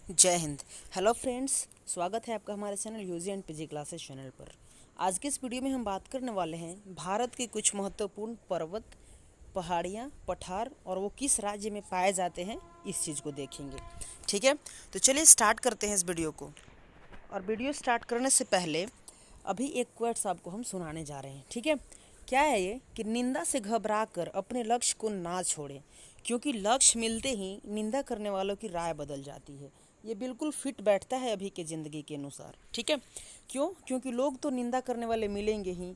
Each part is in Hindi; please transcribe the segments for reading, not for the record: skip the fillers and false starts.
जय हिंद। हेलो फ्रेंड्स, स्वागत है आपका हमारे channel UG and PG classes channel पर। आज के इस वीडियो में हम बात करने वाले हैं भारत के कुछ महत्वपूर्ण पर्वत, पहाड़ियाँ, पठार और वो किस राज्य में पाए जाते हैं, इस चीज़ को देखेंगे। ठीक है, तो चलिए स्टार्ट करते हैं इस वीडियो को। और वीडियो स्टार्ट करने से पहले अभी एक क्वेट्स आपको हम सुनाने जा रहे हैं। ठीक है, क्या है ये कि निंदा से घबरा कर अपने लक्ष्य को ना छोड़ें, क्योंकि लक्ष्य मिलते ही निंदा करने वालों की राय बदल जाती है। ये बिल्कुल फिट बैठता है अभी के ज़िंदगी के अनुसार। ठीक है, क्यों? क्योंकि लोग तो निंदा करने वाले मिलेंगे ही,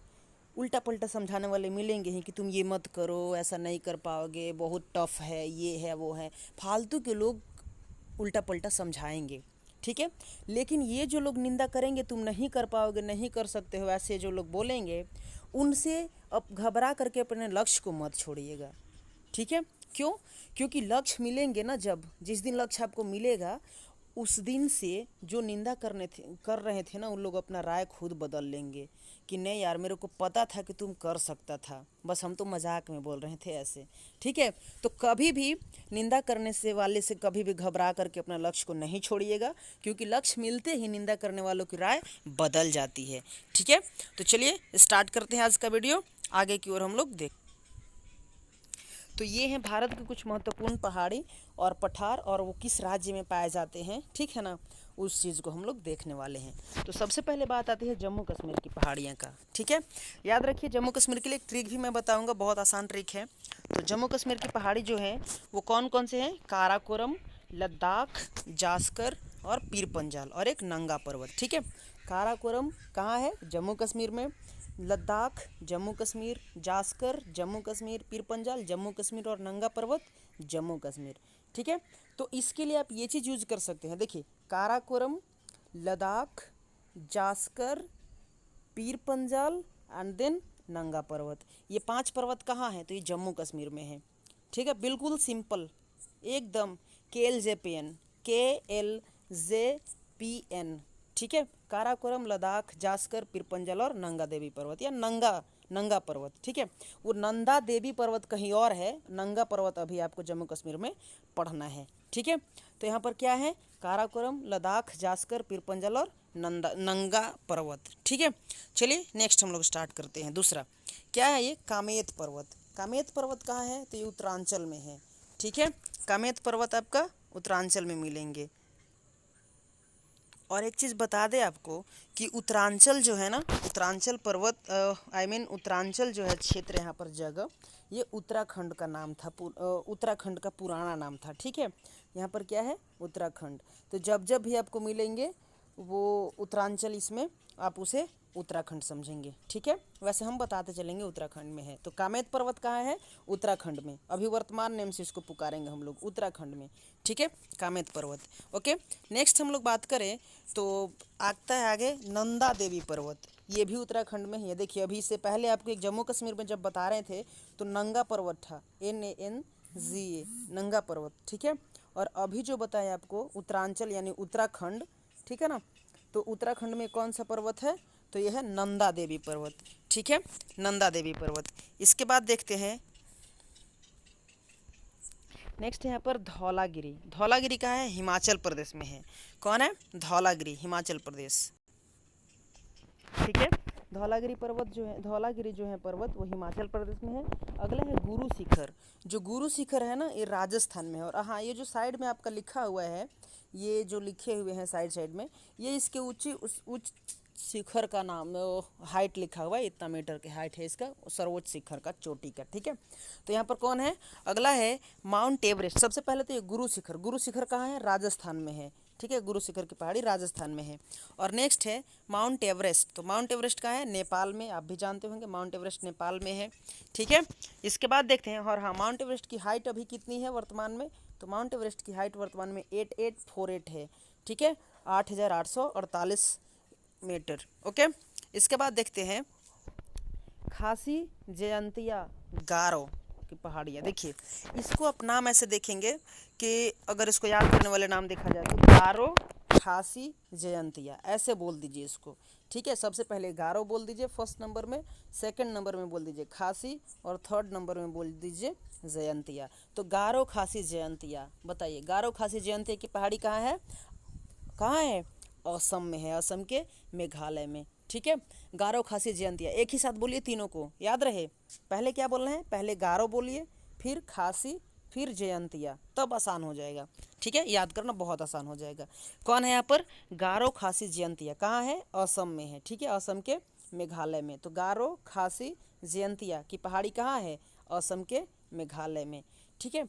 उल्टा पल्टा समझाने वाले मिलेंगे ही कि तुम ये मत करो, ऐसा नहीं कर पाओगे, बहुत टफ है, ये है वो है। फालतू के लोग उल्टा पल्टा समझाएंगे। ठीक है, लेकिन ये जो लोग निंदा करेंगे, तुम नहीं कर पाओगे, नहीं कर सकते हो, ऐसे जो लोग बोलेंगे, उनसे अब घबरा करके अपने लक्ष्य को मत छोड़िएगा। ठीक है, क्यों? क्योंकि लक्ष्य मिलेंगे ना, जब जिस दिन लक्ष्य आपको मिलेगा, उस दिन से जो निंदा कर रहे थे ना, उन लोग अपना राय खुद बदल लेंगे कि नहीं यार, मेरे को पता था कि तुम कर सकता था, बस हम तो मजाक में बोल रहे थे ऐसे। ठीक है, तो कभी भी निंदा करने से वाले से कभी भी घबरा करके अपना लक्ष्य को नहीं छोड़िएगा, क्योंकि लक्ष्य मिलते ही निंदा करने वालों की राय बदल जाती है। ठीक है, तो चलिए स्टार्ट करते हैं आज का वीडियो, आगे की ओर हम लोग देख। तो ये हैं भारत के कुछ महत्वपूर्ण पहाड़ी और पठार और वो किस राज्य में पाए जाते हैं। ठीक है ना, उस चीज़ को हम लोग देखने वाले हैं। तो सबसे पहले बात आती है जम्मू कश्मीर की पहाड़ियाँ का। ठीक है, याद रखिए, जम्मू कश्मीर के लिए एक ट्रिक भी मैं बताऊंगा, बहुत आसान ट्रिक है। तो जम्मू कश्मीर की पहाड़ी जो है वो कौन कौन से हैं? काराकोरम, लद्दाख, जास्कर और पीर पंजाल और एक नंगा पर्वत। ठीक है, काराकोरम कहाँ है? जम्मू कश्मीर में। लद्दाख जम्मू कश्मीर, जास्कर जम्मू कश्मीर, पीर पंजाल जम्मू कश्मीर और नंगा पर्वत जम्मू कश्मीर। ठीक है, तो इसके लिए आप ये चीज़ यूज कर सकते हैं। देखिए, काराकोरम, लद्दाख, जास्कर, पीर पंजाल एंड देन नंगा पर्वत, ये 5 पर्वत कहाँ हैं? तो ये जम्मू कश्मीर में है। ठीक है, बिल्कुल सिंपल एकदम। KLJPN, KLJPN। ठीक है, काराकोरम, लद्दाख, जास्कर, पीर पंजाल और नंगा देवी पर्वत या नंगा नंगा पर्वत। ठीक है, वो नंदा देवी पर्वत कहीं और है, नंगा पर्वत अभी आपको जम्मू कश्मीर में पढ़ना है। ठीक है, तो यहाँ पर क्या है? काराकोरम, लद्दाख, जास्कर, पीर पंजाल और नंगा पर्वत। ठीक है, चलिए नेक्स्ट हम लोग स्टार्ट करते हैं। दूसरा क्या है? ये कामेत पर्वत। कामेत पर्वत कहाँ है? तो ये उत्तरांचल में है। ठीक है, कामेत पर्वत आपका उत्तरांचल में मिलेंगे। और एक चीज़ बता दें आपको कि उत्तरांचल जो है ना, उत्तरांचल पर्वत उत्तरांचल जो है क्षेत्र, यहाँ पर जगह, ये उत्तराखंड का नाम था, उत्तराखंड का पुराना नाम था। ठीक है, यहाँ पर क्या है? उत्तराखंड। तो जब जब भी आपको मिलेंगे वो उत्तरांचल, इसमें आप उसे उत्तराखंड समझेंगे। ठीक है, वैसे हम बताते चलेंगे उत्तराखंड में है। तो कामेत पर्वत कहाँ है? उत्तराखंड में। अभी वर्तमान नेम से इसको पुकारेंगे हम लोग, उत्तराखंड में। ठीक है, कामेत पर्वत। ओके, नेक्स्ट हम लोग बात करें तो आता है आगे नंदा देवी पर्वत। ये भी उत्तराखंड में है। देखिए, अभी इससे पहले आपको एक जम्मू कश्मीर में जब बता रहे थे तो नंगा पर्वत था, NANGA, नंगा पर्वत। ठीक है, और अभी जो बताया आपको उत्तरांचल यानी उत्तराखंड, ठीक है ना, तो उत्तराखंड में कौन सा पर्वत है? तो यह है नंदा देवी पर्वत। ठीक है, नंदा देवी पर्वत। इसके बाद देखते हैं नेक्स्ट यहाँ पर धौलागिरी। धौलागिरी कहाँ है? हिमाचल प्रदेश में है। कौन है? धौलागिरी, हिमाचल प्रदेश। ठीक है, धौलागिरी पर्वत जो है, धौलागिरी जो है पर्वत, वो हिमाचल प्रदेश में है। अगला है गुरु शिखर। जो गुरु शिखर है ना, ये राजस्थान में है। और हाँ, ये जो साइड में आपका लिखा हुआ है, ये जो लिखे हुए हैं साइड साइड में, ये इसके उच्च शिखर का नाम, हाइट लिखा हुआ है, इतना मीटर की हाइट है इसका, सर्वोच्च शिखर का, चोटी का। ठीक है, तो यहाँ पर कौन है? अगला है माउंट एवरेस्ट। सबसे पहले तो ये गुरु शिखर। गुरु शिखर कहाँ है? राजस्थान में है। ठीक है, गुरु शिखर की पहाड़ी राजस्थान में है। और नेक्स्ट है माउंट एवरेस्ट। तो माउंट एवरेस्ट कहाँ है? नेपाल में। आप भी जानते होंगे माउंट एवरेस्ट नेपाल में है। ठीक है, इसके बाद देखते हैं, और हाँ, माउंट एवरेस्ट की हाइट अभी कितनी है वर्तमान में? तो माउंट एवरेस्ट की हाइट वर्तमान में 8848 है। ठीक है, 8848 मीटर। ओके, इसके बाद देखते हैं खासी जयंतिया गारो की पहाड़ियाँ। देखिए, इसको आप नाम ऐसे देखेंगे कि अगर इसको याद करने वाले नाम देखा जाए तो गारो, खासी, जयंतिया, ऐसे बोल दीजिए इसको। ठीक है, सबसे पहले गारो बोल दीजिए फर्स्ट नंबर में, सेकंड नंबर में बोल दीजिए खासी और थर्ड नंबर में बोल दीजिए जयंतिया। तो गारो, खासी, जयंतिया, बताइए गारो, खासी, जयंतिया की पहाड़ी कहाँ है? कहाँ है? असम में है, असम के मेघालय में। ठीक है, गारो, खासी, जयंतिया, एक ही साथ बोलिए तीनों को, याद रहे। पहले क्या बोलना है? पहले गारो बोलिए, फिर खासी, फिर जयंतिया, तब आसान हो जाएगा। ठीक है, याद करना बहुत आसान हो जाएगा। कौन है यहाँ पर? गारो, खासी, जयंतिया। कहाँ है? असम में है। ठीक है, असम के मेघालय में। तो गारो, खासी, जयंतिया की पहाड़ी कहाँ है? असम के मेघालय में। ठीक है,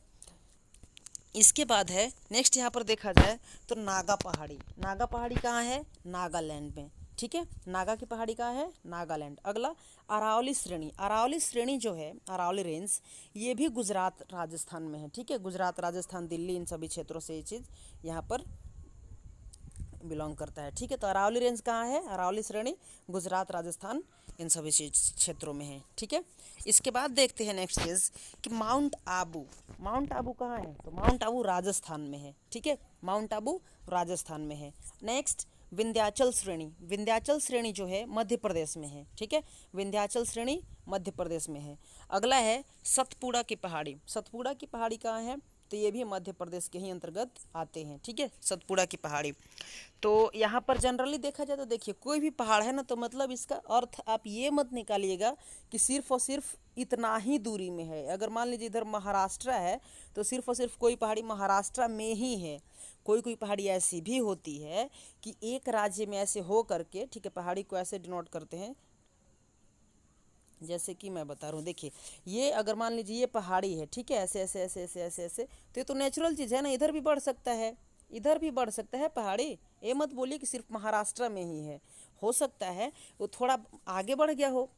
इसके बाद है नेक्स्ट, यहाँ पर देखा जाए तो नागा पहाड़ी। नागा पहाड़ी कहाँ है? नागालैंड में। ठीक है, नागा की पहाड़ी कहाँ है? नागालैंड। अगला अरावली श्रेणी। अरावली श्रेणी जो है, अरावली रेंज, ये भी गुजरात राजस्थान में है। ठीक है, गुजरात, राजस्थान, दिल्ली, इन सभी क्षेत्रों से ये चीज़ यहाँ पर बिलोंग करता है। ठीक है, तो अरावली रेंज कहाँ है? अरावली श्रेणी गुजरात, राजस्थान, इन सभी क्षेत्रों में है। ठीक है, इसके बाद देखते हैं नेक्स्ट चीज़ कि माउंट आबू। माउंट आबू कहाँ है? तो माउंट आबू राजस्थान में है। ठीक है, माउंट आबू राजस्थान में है। नेक्स्ट विंध्याचल श्रेणी। विंध्याचल श्रेणी जो है मध्य प्रदेश में है। ठीक है, विंध्याचल श्रेणी मध्य प्रदेश में है। अगला है सतपुड़ा की पहाड़ी। सतपुड़ा की पहाड़ी कहाँ है? तो ये भी मध्य प्रदेश के ही अंतर्गत आते हैं। ठीक है, सतपुड़ा की पहाड़ी। तो यहाँ पर जनरली देखा जाए तो देखिए, कोई भी पहाड़ है ना, तो मतलब इसका अर्थ आप ये मत निकालिएगा कि सिर्फ और सिर्फ इतना ही दूरी में है। अगर मान लीजिए इधर महाराष्ट्र है तो सिर्फ और सिर्फ कोई पहाड़ी महाराष्ट्र में ही है। कोई कोई पहाड़ी ऐसी भी होती है कि एक राज्य में ऐसे हो करके, ठीक है, पहाड़ी को ऐसे डिनोट करते हैं, जैसे कि मैं बता रहा हूँ। देखिए, ये अगर मान लीजिए ये पहाड़ी है, ठीक है, ऐसे ऐसे ऐसे ऐसे ऐसे ऐसे, तो ये तो नेचुरल चीज़ है ना, इधर भी बढ़ सकता है, इधर भी बढ़ सकता है पहाड़ी। ये मत बोलिए कि सिर्फ महाराष्ट्र में ही है, हो सकता है वो थोड़ा आगे बढ़ गया हो,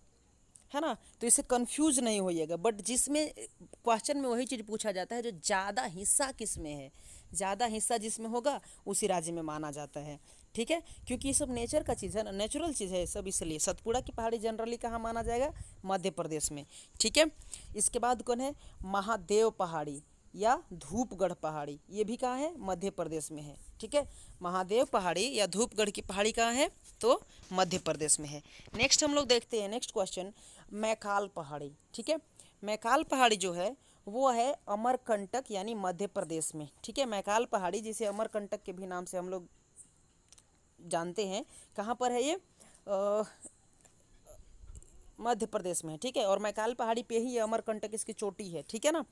है ना, तो इससे कंफ्यूज नहीं होइएगा। बट जिसमें क्वेश्चन में वही चीज़ पूछा जाता है जो ज़्यादा हिस्सा किस में है, ज़्यादा हिस्सा जिसमें होगा उसी राज्य में माना जाता है। ठीक है, क्योंकि ये सब नेचर का चीज़ है ना, नेचुरल चीज़ है सब, इसलिए सतपुड़ा की पहाड़ी जनरली कहाँ माना जाएगा? मध्य प्रदेश में। ठीक है, इसके बाद कौन है? महादेव पहाड़ी या धूपगढ़ पहाड़ी, ये भी कहाँ है? मध्य प्रदेश में है। ठीक है, महादेव पहाड़ी या धूपगढ़ की पहाड़ी कहाँ है? तो मध्य प्रदेश में है। नेक्स्ट हम लोग देखते हैं नेक्स्ट क्वेश्चन, मैकाल पहाड़ी। ठीक है, मैकाल पहाड़ी जो है वो है अमरकंटक यानी मध्य प्रदेश में। ठीक है, मैकाल पहाड़ी जिसे अमरकंटक के भी नाम से हम लोग जानते हैं, कहाँ पर है ये? मध्य प्रदेश में है। ठीक है, और मैकाल पहाड़ी पे ही अमरकंटक इसकी चोटी है। ठीक है ना,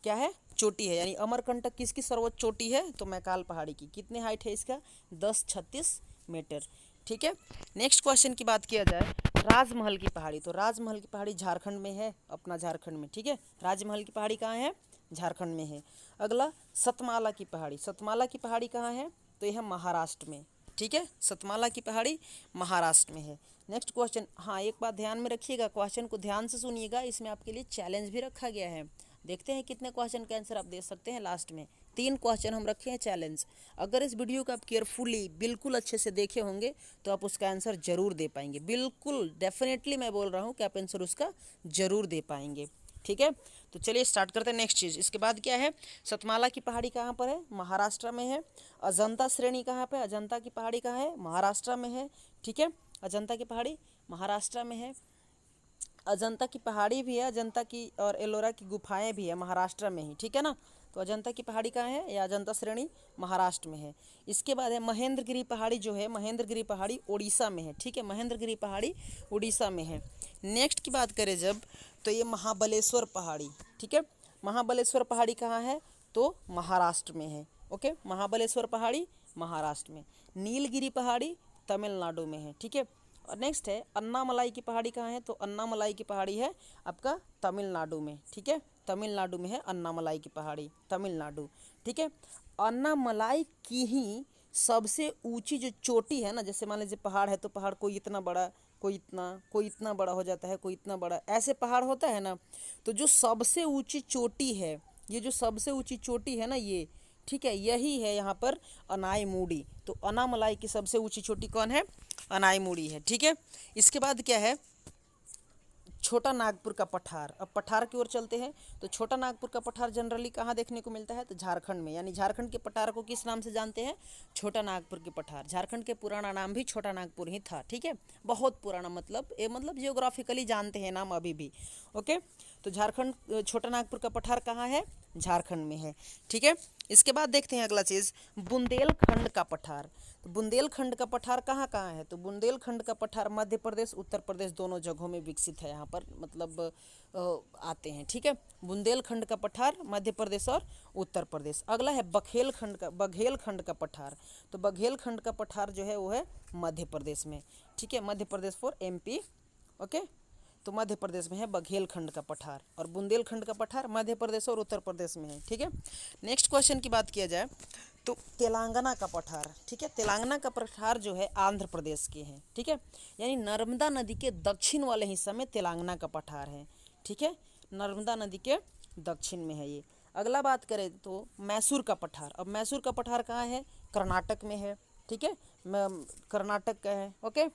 क्या है? चोटी है, यानी अमरकंटक किसकी सर्वोच्च चोटी है? तो मैकाल पहाड़ी की। कितने हाइट है इसका? 1036 मीटर। ठीक है, नेक्स्ट क्वेश्चन की बात किया जाए, राजमहल की पहाड़ी। तो राजमहल की पहाड़ी झारखंड में है, अपना झारखंड में। ठीक है, राजमहल की पहाड़ी कहाँ है? झारखंड में है। अगला सतमाला की पहाड़ी। सतमाला की पहाड़ी कहाँ है? तो यह महाराष्ट्र में। ठीक है, सतमाला की पहाड़ी महाराष्ट्र में है। नेक्स्ट क्वेश्चन, हाँ एक बात ध्यान में रखिएगा, क्वेश्चन को ध्यान से सुनिएगा, इसमें आपके लिए चैलेंज भी रखा गया है। देखते हैं कितने क्वेश्चन का आंसर आप दे सकते हैं लास्ट में। 3 क्वेश्चन हम रखे हैं चैलेंज। अगर इस वीडियो को आप केयरफुली बिल्कुल अच्छे से देखे होंगे तो आप उसका आंसर जरूर दे पाएंगे। बिल्कुल डेफिनेटली मैं बोल रहा हूँ कि आप आंसर उसका जरूर दे पाएंगे। ठीक है, तो चलिए स्टार्ट करते हैं नेक्स्ट चीज़। इसके बाद क्या है? सतमाला की पहाड़ी कहाँ पर है? महाराष्ट्र में है। अजंता श्रेणी कहाँ पे? अजंता की पहाड़ी कहाँ है? महाराष्ट्र में है। ठीक है, अजंता की पहाड़ी महाराष्ट्र में है। अजंता की पहाड़ी भी है, अजंता की और एलोरा की गुफाएं भी है महाराष्ट्र में ही। ठीक है ना, तो अजंता की पहाड़ी कहाँ है? या अजंता श्रेणी महाराष्ट्र में है। इसके बाद है महेंद्रगिरी पहाड़ी जो है, महेंद्रगिरी पहाड़ी उड़ीसा में है। ठीक है, महेंद्रगिरी पहाड़ी उड़ीसा में है। नेक्स्ट की बात करें जब, तो ये महाबलेश्वर पहाड़ी। ठीक है, महाबलेश्वर पहाड़ी कहाँ है? तो महाराष्ट्र में है। ओके, महाबलेश्वर पहाड़ी महाराष्ट्र में। नीलगिरी पहाड़ी तमिलनाडु में है। ठीक है, और नेक्स्ट है अन्नामलाई की पहाड़ी कहाँ है? तो अन्नामलाई की पहाड़ी है आपका तमिलनाडु में। ठीक है, तमिलनाडु में है अन्नामलाई की पहाड़ी, तमिलनाडु। ठीक है, अन्नामलाई की ही सबसे ऊंची जो चोटी है ना, जैसे मान लीजिए पहाड़ है तो पहाड़ कोई इतना बड़ा, कोई इतना बड़ा हो जाता है, कोई इतना बड़ा, ऐसे पहाड़ होता है ना, तो जो सबसे ऊंची चोटी है, ये जो सबसे ऊंची चोटी है ना ये, ठीक है, यही है यहाँ पर अनाईमुड़ी। तो अन्नामलाई की सबसे ऊंची चोटी कौन है? अनाईमुड़ी है। ठीक है, इसके बाद क्या है? छोटा नागपुर का पठार। अब पठार की ओर चलते हैं, तो छोटा नागपुर का पठार जनरली कहाँ देखने को मिलता है? तो झारखंड में, यानी झारखंड के पठार को किस नाम से जानते हैं? छोटा नागपुर के पठार। झारखंड के पुराना नाम भी छोटा नागपुर ही था। ठीक है, बहुत पुराना, मतलब जियोग्राफिकली जानते हैं नाम अभी भी। ओके, तो झारखंड छोटा नागपुर का पठार कहाँ है? झारखंड में है। ठीक है, इसके बाद देखते हैं अगला चीज़, बुंदेलखंड का पठार। तो बुंदेलखंड का पठार कहाँ कहाँ है? तो बुंदेलखंड का पठार मध्य प्रदेश उत्तर प्रदेश दोनों जगहों में विकसित है, यहाँ पर मतलब आते हैं। ठीक है, बुंदेलखंड का पठार मध्य प्रदेश और उत्तर प्रदेश। अगला है बघेलखंड का पठार। तो बघेलखंड का पठार जो है वो है मध्य प्रदेश में। ठीक है, Madhya Pradesh for MP. Okay, तो मध्य प्रदेश में है बघेलखंड का पठार, और बुंदेलखंड का पठार मध्य प्रदेश और उत्तर प्रदेश में है। ठीक है, नेक्स्ट क्वेश्चन की बात किया जाए तो तेलंगाना का पठार। ठीक है, तेलंगाना का पठार जो है आंध्र प्रदेश के हैं। ठीक है, यानी नर्मदा नदी के दक्षिण वाले हिस्से में तेलंगाना का पठार है। ठीक है, नर्मदा नदी के दक्षिण में है ये। अगला बात करें तो मैसूर का पठार। अब मैसूर का पठार कहाँ है? कर्नाटक में है। ठीक है, कर्नाटक का है। ओके,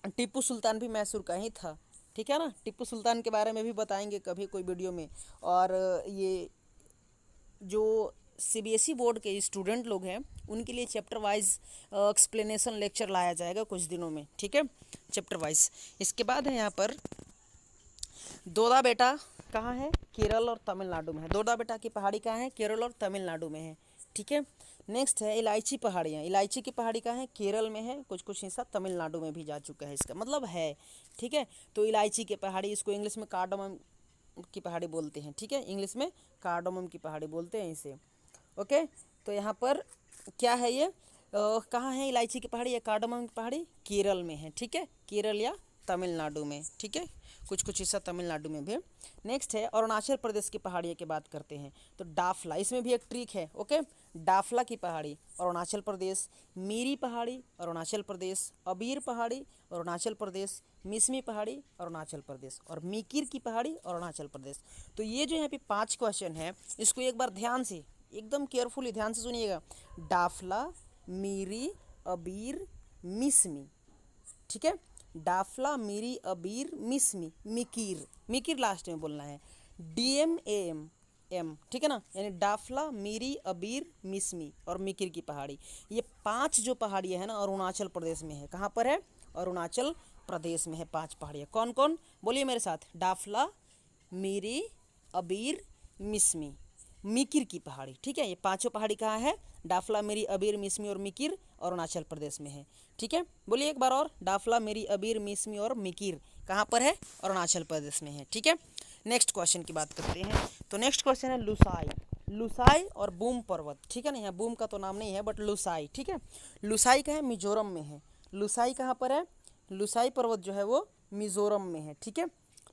टीपू सुल्तान भी मैसूर का ही था। ठीक है ना, टीपू सुल्तान के बारे में भी बताएंगे कभी कोई वीडियो में। और ये जो सीबीएसई बोर्ड के स्टूडेंट लोग हैं उनके लिए चैप्टर वाइज एक्सप्लेनेशन लेक्चर लाया जाएगा कुछ दिनों में। ठीक है, चैप्टर वाइज। इसके बाद है यहाँ पर दोदा बेटा कहाँ है? केरल और तमिलनाडु में है। दोदा बेटा की पहाड़ी कहाँ है? केरल और तमिलनाडु में है। ठीक है, नेक्स्ट है इलायची पहाड़ियाँ। इलायची की पहाड़ी कहाँ है? केरल में है, कुछ कुछ हिस्सा तमिलनाडु में भी जा चुका है, इसका मतलब है। ठीक है, तो इलायची की पहाड़ी, इसको इंग्लिश में कार्डमम की पहाड़ी बोलते हैं। ठीक है, इंग्लिश में कार्डमम की पहाड़ी बोलते हैं इसे। ओके, तो यहाँ पर क्या है ये कहाँ है इलायची की पहाड़ी या कार्डमम की पहाड़ी? केरल में है। ठीक है, केरल या तमिलनाडु में। ठीक है, कुछ कुछ हिस्सा तमिलनाडु में भी। नेक्स्ट है अरुणाचल प्रदेश की पहाड़ियों की बात करते हैं तो डाफला, इसमें भी एक ट्रिक है। ओके, डाफला की पहाड़ी अरुणाचल प्रदेश, मीरी पहाड़ी अरुणाचल प्रदेश, अबीर पहाड़ी अरुणाचल प्रदेश, मिसमी पहाड़ी अरुणाचल प्रदेश, और मीकिर की पहाड़ी अरुणाचल प्रदेश। तो ये जो यहाँ पे 5 क्वेश्चन है, इसको एक बार ध्यान से एकदम केयरफुली ध्यान से सुनिएगा। डाफला, मीरी, अबीर, मिसमी। ठीक है, डाफला, मीरी, अबीर, मिसमी, मिकीर, मिकीर लास्ट में बोलना है। DM M M. ठीक है ना, यानी डाफला, मीरी, अबीर, मिसमी और मिकीर की पहाड़ी। ये 5 जो पहाड़ियाँ हैं ना अरुणाचल प्रदेश में है। कहाँ पर है? अरुणाचल प्रदेश में है 5 पहाड़ियाँ। कौन कौन? बोलिए मेरे साथ। डाफला, मीरी, अबीर, मिसमी, मिकिर की पहाड़ी। ठीक है, ये 5 पहाड़ी कहाँ है? डाफला, मीरी, अबीर, मिसमी और मिकिर अरुणाचल प्रदेश में है। ठीक है, बोलिए एक बार और। डाफला, मीरी, अबीर, मिसमी और मिकिर कहाँ पर है? अरुणाचल प्रदेश में है। ठीक है, नेक्स्ट क्वेश्चन की बात करते हैं। तो नेक्स्ट क्वेश्चन है लुसाई। लुसाई और बूम पर्वत। ठीक है ना, यहाँ बूम का तो नाम नहीं है बट लुसाई। ठीक है, लुसाई का है मिजोरम में है। लुसाई कहाँ पर है? लुसाई पर्वत जो है वो मिजोरम में है। ठीक है,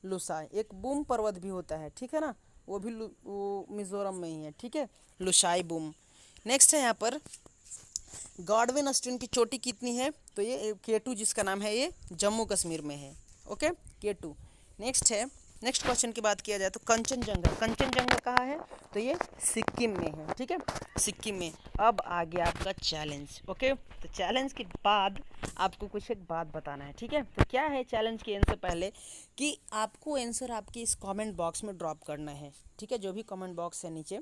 लुसाई। एक बूम पर्वत भी होता है। ठीक है ना, वो भी वो मिजोरम में ही है। ठीक है, लुसाई बूम। नेक्स्ट है यहाँ पर गॉडविन ऑस्टिन की चोटी कितनी है? तो ये K2 जिसका नाम है ये जम्मू कश्मीर में है। Okay, K2। नेक्स्ट है, नेक्स्ट क्वेश्चन की बात किया जाए तो कंचनजंगा। कंचनजंगा कहाँ है? तो ये सिक्किम में है। ठीक है, सिक्किम में। अब आ गया आपका चैलेंज। ओके, तो चैलेंज के बाद आपको कुछ एक बात बताना है। ठीक है, तो क्या है चैलेंज के आंसर? पहले कि आपको आंसर आपके इस कमेंट बॉक्स में ड्रॉप करना है। ठीक है, जो भी कमेंट बॉक्स है नीचे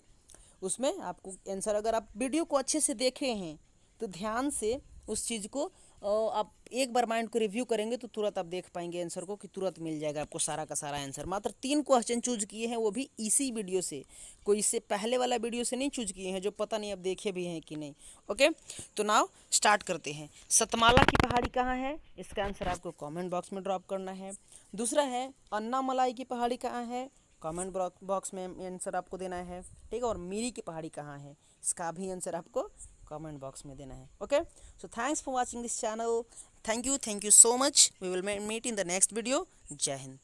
उसमें आपको आंसर, अगर आप वीडियो को अच्छे से देखे हैं तो ध्यान से उस चीज़ को आप एक बार माइंड को रिव्यू करेंगे तो तुरंत आप देख पाएंगे आंसर को, कि तुरंत मिल जाएगा आपको सारा का सारा आंसर। मात्र 3 क्वेश्चन चूज किए हैं, वो भी इसी वीडियो से, कोई इससे पहले वाला वीडियो से नहीं चूज किए हैं, जो पता नहीं अब देखे भी हैं कि नहीं। ओके, तो नाउ स्टार्ट करते हैं। सतमाला की पहाड़ी कहाँ है? इसका आंसर आपको कॉमेंट बॉक्स में ड्रॉप करना है। दूसरा है अन्नामलाई की पहाड़ी कहाँ है? कमेंट बॉक्स में आंसर आपको देना है। ठीक है, और मीरी की पहाड़ी कहाँ है? इसका भी आंसर आपको कमेंट बॉक्स में देना है। Okay, so thanks for watching this channel. Thank you so much. We will meet in the next video. जय हिंद।